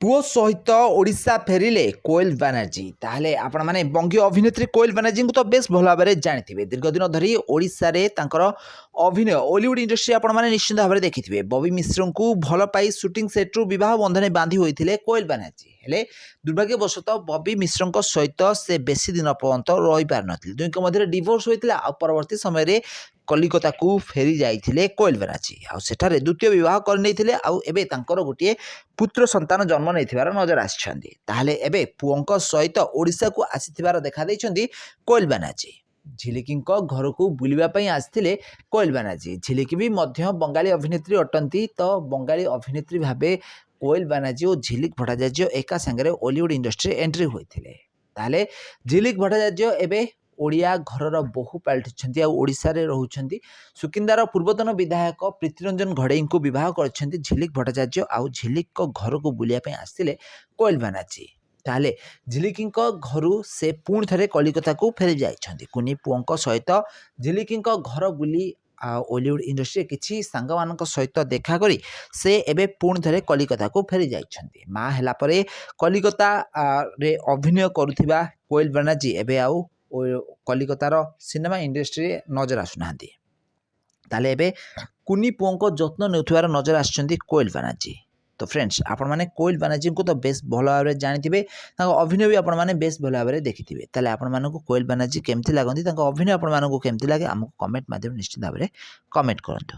पुओ सहित ओडिशा फेरिले कोएल बानर्जी ताहले आपण माने बंगीय अभिनेत्री कोएल बानर्जी को तो बेस भल भाव में जानी दीर्घ दिन धरी ओडिशा रे तांकर अभिनय ओलीवुड इंडस्ट्री आपण माने निश्चित भाव में देखिथिबे। बॉबी मिश्र को भल पाई शूटिंग सेट्रु विवाह बंधन बांधी होइथिले कोएल बानर्जी हेले दुर्भाग्यवशतः बॉबी मिश्र सहित से बेसी दिन पर्यंत रही पार नथिले। दुईक मध्य डिवोर्स होइथिला आ परवर्ती समय रे कलिकता को फेरी जाइथिले कोएल बानर्जी आ सेठारे द्वितीय विवाह कर नैथिले आ एबे तांकर गोटे पुत्र संतान जन्म नैथिबार नजर आछिछन्ती। ताहले एबे पुओंक सहित ओडिशा को आसीथिबार देखा दैछन्ती कोएल बानर्जी। झिलिकी घर को बुलवाई आसते कोएल बानर्जी। झिलिकी भी मध्य बंगाली अभिनेत्री अटंती तो बंगाली अभिनेत्री भावे कोएल बानर्जी और झिलिक भट्टाचार्य एका सांगे ओलीवुड इंडस्ट्री एंट्री होते। ताहले झिलिक भट्टाचार्य एबे ओडिया घरर बहु पलटि ओडिशा रे रहउछन्ती। सुकिंदार पूर्वतन विधायक प्रीतिरंजन घड़ई को विवाह करछन्ती झिलिक भट्टाचार्य आ झिलिक घर को बुलिया आसते कोएल बानर्जी। ताहले झिलिकी घरु से पुणी थे कलिकता को फेरी जाइछन्ती। कुनी पुओं सहित झिलिकी घर बुली ओलीवुड इंडस्ट्री किछि सांग मानक सहित देखा करी से एबे पुणी थे कलिकता को फेरी जाइछन्ती। माँ हैला परे कलिकता रे अभिनय करुथिबा कोएल बानर्जी एबे आउ कलिकतार सिनेमा इंडस्ट्री नजर आसुनाहांती। ताले एबे कुनी पुओं जत्न नेउथिबार नजर आछन्ती कोएल बानर्जी। तो फ्रेंड्स आपण माने कोएल बानर्जी को तो बेस भल भाव में जानिथिबे। तांको अभिनय भी आपण माने बेस भल भाव में देखिथिबे। ताले आपण मानकु कोएल बानर्जी केमथि लागंती तांको अभिनय आपण मानकु केमथि लागे हमकु कमेंट माध्यम निश्चित भाव में कमेंट करंतु।